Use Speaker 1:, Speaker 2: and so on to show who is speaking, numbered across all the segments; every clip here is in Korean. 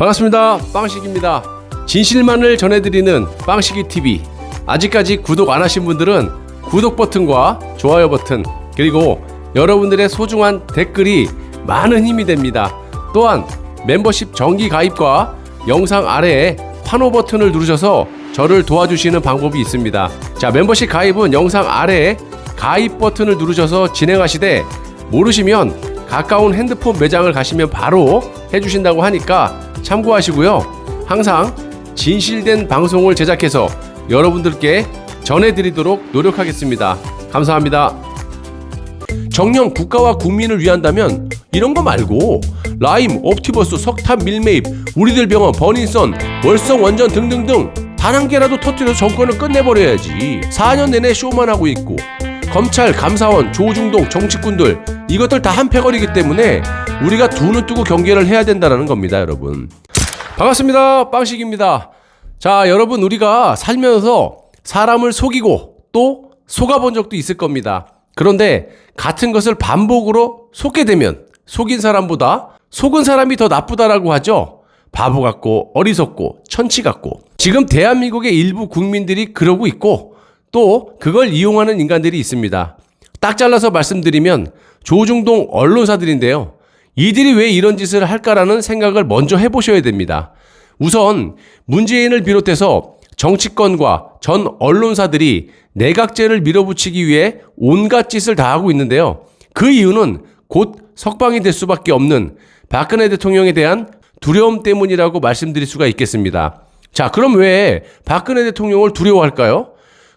Speaker 1: 반갑습니다. 빵식입니다. 진실만을 전해드리는 빵식이TV. 아직까지 구독 안 하신 분들은 구독 버튼과 좋아요 버튼, 그리고 여러분들의 소중한 댓글이 많은 힘이 됩니다. 또한 멤버십 정기 가입과 영상 아래에 환호 버튼을 누르셔서 저를 도와주시는 방법이 있습니다. 자, 멤버십 가입은 영상 아래에 가입 버튼을 누르셔서 진행하시되, 모르시면 가까운 핸드폰 매장을 가시면 바로 해주신다고 하니까 참고하시고요. 항상 진실된 방송을 제작해서 여러분들께 전해드리도록 노력하겠습니다. 감사합니다. 정녕 국가와 국민을 위한다면 이런 거 말고 라임, 옵티버스, 석탑, 밀메입, 우리들 병원, 버닝썬, 월성 원전 등등등 단 한 개라도 터뜨려서 정권을 끝내버려야지. 4년 내내 쇼만 하고 있고 검찰, 감사원, 조중동, 정치꾼들 이것들 다 한패거리기 때문에 우리가 두 눈 뜨고 경계를 해야 된다는 겁니다, 여러분. 반갑습니다. 빵식입니다. 자, 여러분, 우리가 살면서 사람을 속이고 또 속아본 적도 있을 겁니다. 그런데 같은 것을 반복으로 속게 되면 속인 사람보다 속은 사람이 더 나쁘다라고 하죠. 바보 같고 어리석고 천치 같고. 지금 대한민국의 일부 국민들이 그러고 있고 또 그걸 이용하는 인간들이 있습니다. 딱 잘라서 말씀드리면 조중동 언론사들인데요. 이들이 왜 이런 짓을 할까라는 생각을 먼저 해보셔야 됩니다. 우선 문재인을 비롯해서 정치권과 전 언론사들이 내각제를 밀어붙이기 위해 온갖 짓을 다 하고 있는데요. 그 이유는 곧 석방이 될 수밖에 없는 박근혜 대통령에 대한 두려움 때문이라고 말씀드릴 수가 있겠습니다. 자, 그럼 왜 박근혜 대통령을 두려워할까요?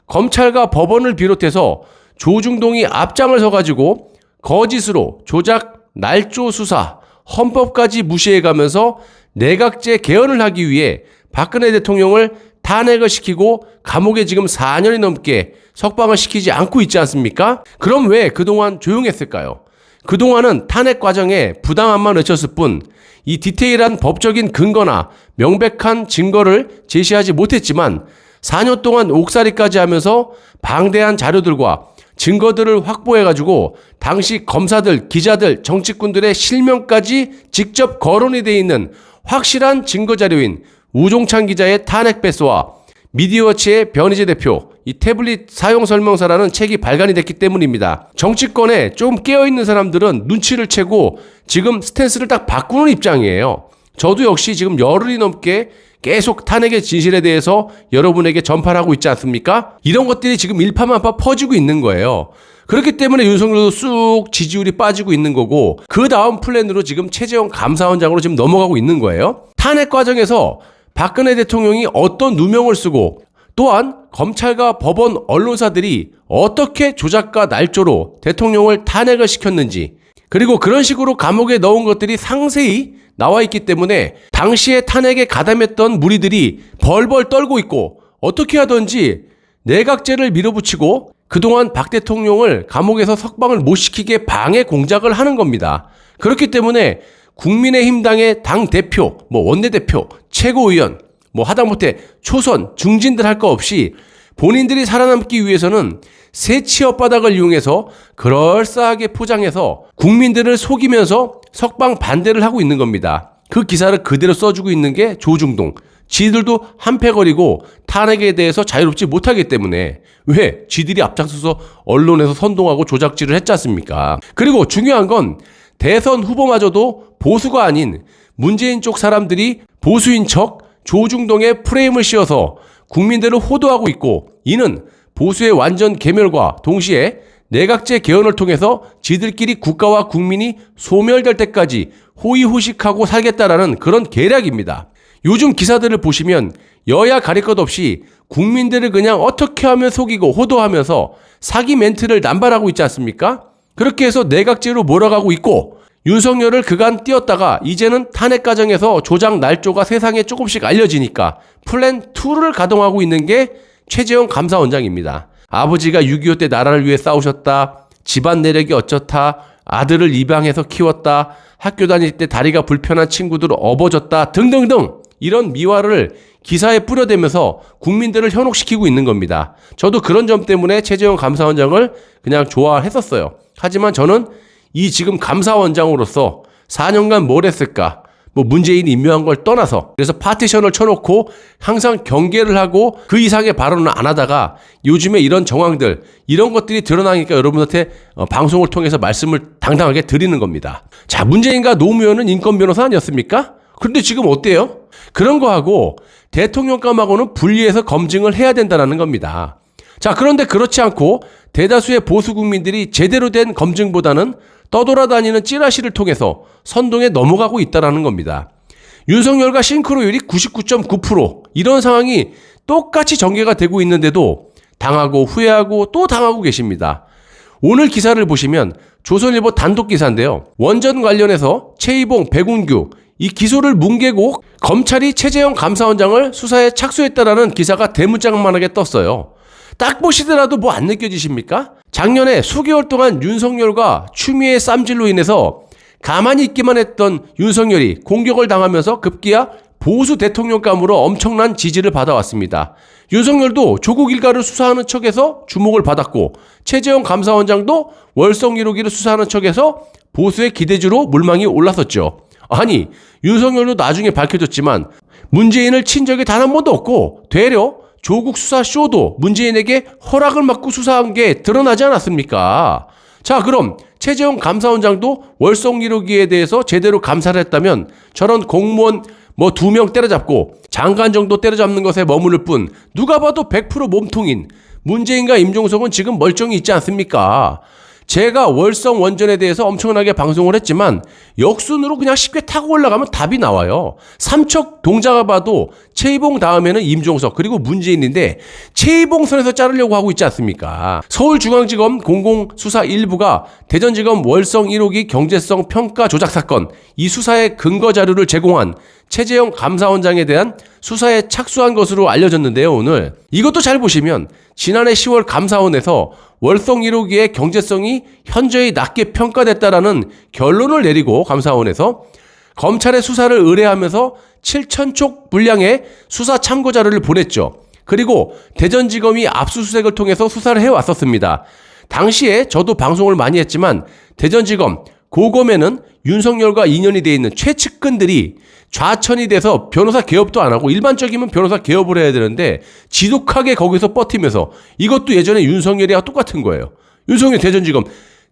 Speaker 1: 검찰과 법원을 비롯해서 조중동이 앞장을 서가지고 거짓으로 조작, 날조 수사, 헌법까지 무시해가면서 내각제 개헌을 하기 위해 박근혜 대통령을 탄핵을 시키고 감옥에 지금 4년이 넘게 석방을 시키지 않고 있지 않습니까? 그럼 왜 그동안 조용했을까요? 그동안은 탄핵 과정에 부당함만 외쳤을 뿐 이 디테일한 법적인 근거나 명백한 증거를 제시하지 못했지만 4년 동안 옥살이까지 하면서 방대한 자료들과 증거들을 확보해가지고 당시 검사들, 기자들, 정치꾼들의 실명까지 직접 거론이 돼 있는 확실한 증거자료인 우종찬 기자의 탄핵 패스와 미디어워치의 변희재 대표, 이 태블릿 사용 설명서라는 책이 발간이 됐기 때문입니다. 정치권에 좀 깨어있는 사람들은 눈치를 채고 지금 스탠스를 딱 바꾸는 입장이에요. 저도 역시 지금 열흘이 넘게 계속 탄핵의 진실에 대해서 여러분에게 전파를 하고 있지 않습니까? 이런 것들이 지금 일파만파 퍼지고 있는 거예요. 그렇기 때문에 윤석열도 쑥 지지율이 빠지고 있는 거고, 그 다음 플랜으로 지금 최재형 감사원장으로 지금 넘어가고 있는 거예요. 탄핵 과정에서 박근혜 대통령이 어떤 누명을 쓰고 또한 검찰과 법원, 언론사들이 어떻게 조작과 날조로 대통령을 탄핵을 시켰는지, 그리고 그런 식으로 감옥에 넣은 것들이 상세히 나와 있기 때문에 당시에 탄핵에 가담했던 무리들이 벌벌 떨고 있고 어떻게 하든지 내각제를 밀어붙이고 그동안 박 대통령을 감옥에서 석방을 못 시키게 방해 공작을 하는 겁니다. 그렇기 때문에 국민의힘당의 당대표, 원내대표, 최고위원, 하다못해 초선, 중진들 할 거 없이 본인들이 살아남기 위해서는 새 취업바닥을 이용해서 그럴싸하게 포장해서 국민들을 속이면서 석방 반대를 하고 있는 겁니다. 그 기사를 그대로 써주고 있는 게 조중동. 지들도 한패거리고 탄핵에 대해서 자유롭지 못하기 때문에. 왜? 지들이 앞장서서 언론에서 선동하고 조작질을 했지 않습니까? 그리고 중요한 건 대선 후보마저도 보수가 아닌 문재인 쪽 사람들이 보수인 척 조중동에 프레임을 씌워서 국민들을 호도하고 있고, 이는 보수의 완전 괴멸과 동시에 내각제 개헌을 통해서 지들끼리 국가와 국민이 소멸될 때까지 호의호식하고 살겠다라는 그런 계략입니다. 요즘 기사들을 보시면 여야 가릴 것 없이 국민들을 그냥 어떻게 하면 속이고 호도하면서 사기 멘트를 남발하고 있지 않습니까? 그렇게 해서 내각제로 몰아가고 있고, 윤석열을 그간 띄웠다가 이제는 탄핵 과정에서 조작 날조가 세상에 조금씩 알려지니까 플랜 2를 가동하고 있는 게 최재형 감사원장입니다. 아버지가 6.25 때 나라를 위해 싸우셨다, 집안 내력이 어쩌다, 아들을 입양해서 키웠다, 학교 다닐 때 다리가 불편한 친구들 업어줬다 등등등, 이런 미화를 기사에 뿌려대면서 국민들을 현혹시키고 있는 겁니다. 저도 그런 점 때문에 최재형 감사원장을 그냥 좋아했었어요. 하지만 저는 이 지금 감사원장으로서 4년간 뭘 했을까? 뭐 문재인이 임명한 걸 떠나서 그래서 파티션을 쳐놓고 항상 경계를 하고 그 이상의 발언을 안 하다가 요즘에 이런 정황들 이런 것들이 드러나니까 여러분한테 방송을 통해서 말씀을 당당하게 드리는 겁니다. 자, 문재인과 노무현은 인권 변호사 아니었습니까? 그런데 지금 어때요? 그런 거하고 대통령감하고는 분리해서 검증을 해야 된다는 겁니다. 자, 그런데 그렇지 않고 대다수의 보수 국민들이 제대로 된 검증보다는 떠돌아다니는 찌라시를 통해서 선동에 넘어가고 있다는 겁니다. 윤석열과 싱크로율이 99.9% 이런 상황이 똑같이 전개가 되고 있는데도 당하고 후회하고 또 당하고 계십니다. 오늘 기사를 보시면 조선일보 단독 기사인데요. 원전 관련해서 최이봉, 백운규 이 기소를 뭉개고 검찰이 최재형 감사원장을 수사에 착수했다라는 기사가 대문짝만하게 떴어요. 딱 보시더라도 뭐 안 느껴지십니까? 작년에 수개월 동안 윤석열과 추미애 쌈질로 인해서 가만히 있기만 했던 윤석열이 공격을 당하면서 급기야 보수 대통령감으로 엄청난 지지를 받아왔습니다. 윤석열도 조국 일가를 수사하는 척에서 주목을 받았고 최재형 감사원장도 월성 1호기를 수사하는 척에서 보수의 기대주로 물망이 올랐었죠. 아니, 윤석열도 나중에 밝혀졌지만 문재인을 친 적이 단 한 번도 없고 되려 조국 수사 쇼도 문재인에게 허락을 받고 수사한 게 드러나지 않았습니까? 자, 그럼 최재형 감사원장도 월성 1호기에 대해서 제대로 감사를 했다면 저런 공무원 뭐 2명 때려잡고 장관 정도 때려잡는 것에 머무를 뿐 누가 봐도 100% 몸통인 문재인과 임종석은 지금 멀쩡히 있지 않습니까? 제가 월성 원전에 대해서 엄청나게 방송을 했지만 역순으로 그냥 쉽게 타고 올라가면 답이 나와요. 삼척 동자가 봐도 최이봉 다음에는 임종석 그리고 문재인인데 최이봉 선에서 자르려고 하고 있지 않습니까? 서울중앙지검 공공수사 1부가 대전지검 월성 1호기 경제성 평가 조작 사건 이 수사의 근거 자료를 제공한 최재형 감사원장에 대한 수사에 착수한 것으로 알려졌는데요. 오늘 이것도 잘 보시면 지난해 10월 감사원에서 월성 1호기의 경제성이 현저히 낮게 평가됐다라는 결론을 내리고 감사원에서 검찰의 수사를 의뢰하면서 7,000쪽 분량의 수사 참고 자료를 보냈죠. 그리고 대전지검이 압수수색을 통해서 수사를 해왔었습니다. 당시에 저도 방송을 많이 했지만 대전지검 고검에는 윤석열과 인연이 돼 있는 최측근들이 좌천이 돼서 변호사 개업도 안 하고 일반적이면 변호사 개업을 해야 되는데 지독하게 거기서 버티면서 이것도 예전에 윤석열이랑 똑같은 거예요. 윤석열 대전지검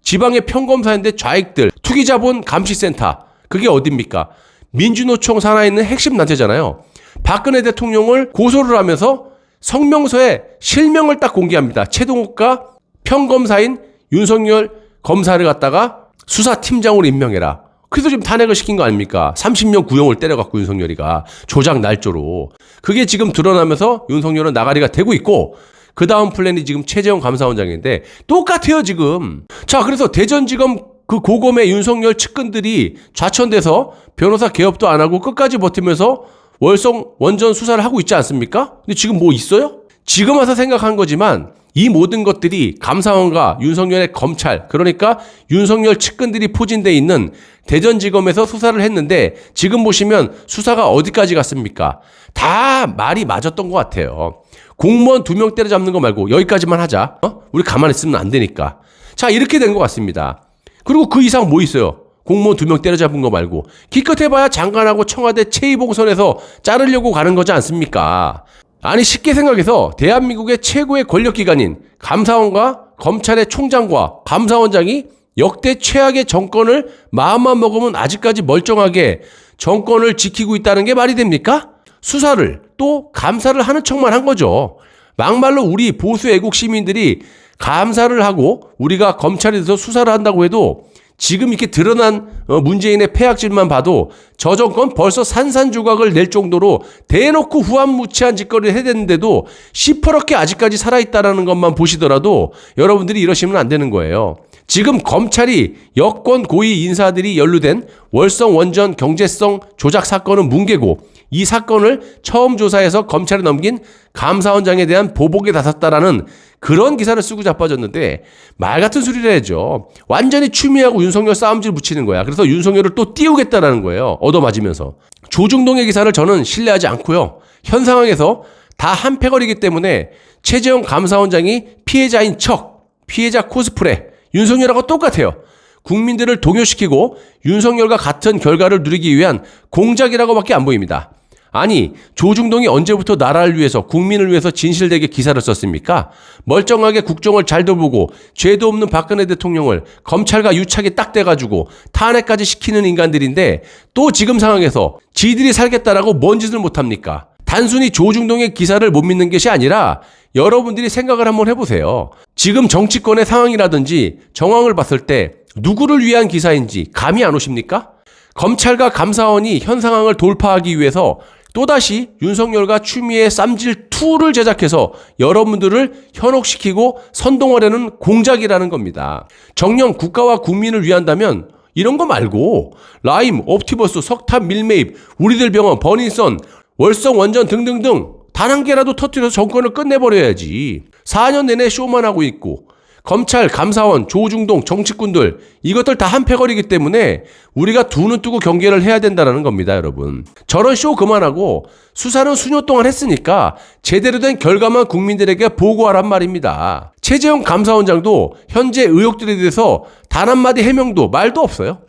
Speaker 1: 지방의 평검사인데 좌익들 투기자본 감시센터 그게 어딥니까? 민주노총 산하에 있는 핵심 단체잖아요. 박근혜 대통령을 고소를 하면서 성명서에 실명을 딱 공개합니다. 최동욱과 평검사인 윤석열 검사를 갖다가 수사팀장으로 임명해라. 그래서 지금 탄핵을 시킨 거 아닙니까? 30년 구형을 때려갖고 윤석열이가 조작 날조로. 그게 지금 드러나면서 윤석열은 나가리가 되고 있고 그 다음 플랜이 지금 최재형 감사원장인데 똑같아요 지금. 자, 그래서 대전지검 그 고검의 윤석열 측근들이 좌천돼서 변호사 개업도 안 하고 끝까지 버티면서 월성 원전 수사를 하고 있지 않습니까? 근데 지금 뭐 있어요? 지금 와서 생각한 거지만 이 모든 것들이 감사원과 윤석열의 검찰 그러니까 윤석열 측근들이 포진돼 있는 대전지검에서 수사를 했는데 지금 보시면 수사가 어디까지 갔습니까? 다 말이 맞았던 것 같아요. 공무원 2명 때려잡는 거 말고 여기까지만 하자. 우리 가만히 있으면 안 되니까. 자, 이렇게 된 것 같습니다. 그리고 그 이상 뭐 있어요? 공무원 2명 때려잡은 거 말고 기껏 해봐야 장관하고 청와대 최이봉선에서 자르려고 가는 거지 않습니까? 아니 쉽게 생각해서 대한민국의 최고의 권력기관인 감사원과 검찰의 총장과 감사원장이 역대 최악의 정권을 마음만 먹으면 아직까지 멀쩡하게 정권을 지키고 있다는 게 말이 됩니까? 수사를 또 감사를 하는 척만 한 거죠. 막말로 우리 보수 애국 시민들이 감사를 하고 우리가 검찰에 대해서 수사를 한다고 해도 지금 이렇게 드러난 문재인의 폐악질만 봐도 저 정권 벌써 산산조각을 낼 정도로 대놓고 후한무치한 짓거리를 해댔는데도 시퍼렇게 아직까지 살아있다는 것만 보시더라도 여러분들이 이러시면 안 되는 거예요. 지금 검찰이 여권 고위 인사들이 연루된 월성 원전 경제성 조작 사건은 뭉개고 이 사건을 처음 조사해서 검찰에 넘긴 감사원장에 대한 보복에 나섰다라는 그런 기사를 쓰고 자빠졌는데 말 같은 소리를 해야죠. 완전히 추미애하고 윤석열 싸움질 붙이는 거야. 그래서 윤석열을 또 띄우겠다라는 거예요. 얻어맞으면서. 조중동의 기사를 저는 신뢰하지 않고요. 현 상황에서 다 한패거리기 때문에 최재형 감사원장이 피해자인 척, 피해자 코스프레, 윤석열하고 똑같아요. 국민들을 동요시키고 윤석열과 같은 결과를 누리기 위한 공작이라고밖에 안 보입니다. 아니, 조중동이 언제부터 나라를 위해서, 국민을 위해서 진실되게 기사를 썼습니까? 멀쩡하게 국정을 잘 돌보고 죄도 없는 박근혜 대통령을 검찰과 유착이 딱 돼가지고 탄핵까지 시키는 인간들인데 또 지금 상황에서 지들이 살겠다라고 뭔 짓을 못합니까? 단순히 조중동의 기사를 못 믿는 것이 아니라 여러분들이 생각을 한번 해보세요. 지금 정치권의 상황이라든지 정황을 봤을 때 누구를 위한 기사인지 감이 안 오십니까? 검찰과 감사원이 현 상황을 돌파하기 위해서 또다시 윤석열과 추미애 쌈질2를 제작해서 여러분들을 현혹시키고 선동하려는 공작이라는 겁니다. 정녕 국가와 국민을 위한다면 이런 거 말고 라임, 옵티버스, 석탑, 밀매입, 우리들 병원, 버닝썬, 월성, 원전 등등등 단 한 개라도 터뜨려서 정권을 끝내버려야지. 4년 내내 쇼만 하고 있고 검찰, 감사원, 조중동, 정치꾼들 이것들 다 한패거리기 때문에 우리가 두 눈 뜨고 경계를 해야 된다는 겁니다, 여러분. 저런 쇼 그만하고 수사는 수년 동안 했으니까 제대로 된 결과만 국민들에게 보고하란 말입니다. 최재형 감사원장도 현재 의혹들에 대해서 단 한마디 해명도 말도 없어요.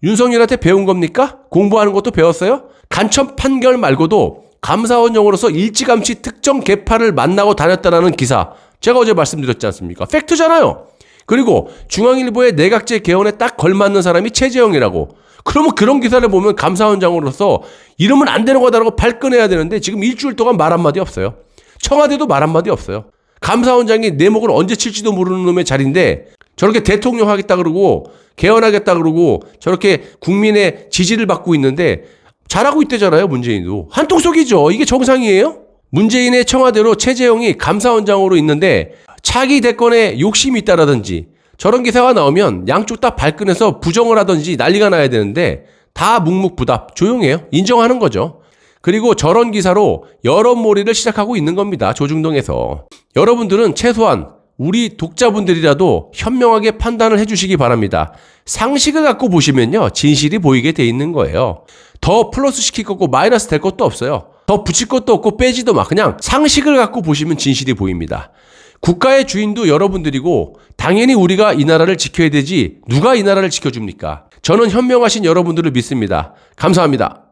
Speaker 1: 윤석열한테 배운 겁니까? 공부하는 것도 배웠어요? 간첩 판결 말고도 감사원장으로서 일찌감치 특정 계파를 만나고 다녔다는 기사 제가 어제 말씀드렸지 않습니까? 팩트잖아요. 그리고 중앙일보의 내각제 개헌에 딱 걸맞는 사람이 최재형이라고. 그러면 그런 기사를 보면 감사원장으로서 이러면 안 되는 거다라고 발끈해야 되는데 지금 일주일 동안 말 한마디 없어요. 청와대도 말 한마디 없어요. 감사원장이 내 목을 언제 칠지도 모르는 놈의 자리인데 저렇게 대통령 하겠다 그러고 개헌하겠다 그러고 저렇게 국민의 지지를 받고 있는데 잘하고 있대잖아요, 문재인도. 한통속이죠. 이게 정상이에요? 문재인의 청와대로 최재형이 감사원장으로 있는데 차기 대권에 욕심이 있다라든지 저런 기사가 나오면 양쪽 다 발끈해서 부정을 하든지 난리가 나야 되는데 다 묵묵부답 조용해요. 인정하는 거죠. 그리고 저런 기사로 여론몰이를 시작하고 있는 겁니다. 조중동에서. 여러분들은 최소한 우리 독자분들이라도 현명하게 판단을 해주시기 바랍니다. 상식을 갖고 보시면요, 진실이 보이게 돼 있는 거예요. 더 플러스 시킬 것고 마이너스 될 것도 없어요. 더 붙일 것도 없고 빼지도 마. 그냥 상식을 갖고 보시면 진실이 보입니다. 국가의 주인도 여러분들이고 당연히 우리가 이 나라를 지켜야 되지 누가 이 나라를 지켜줍니까? 저는 현명하신 여러분들을 믿습니다. 감사합니다.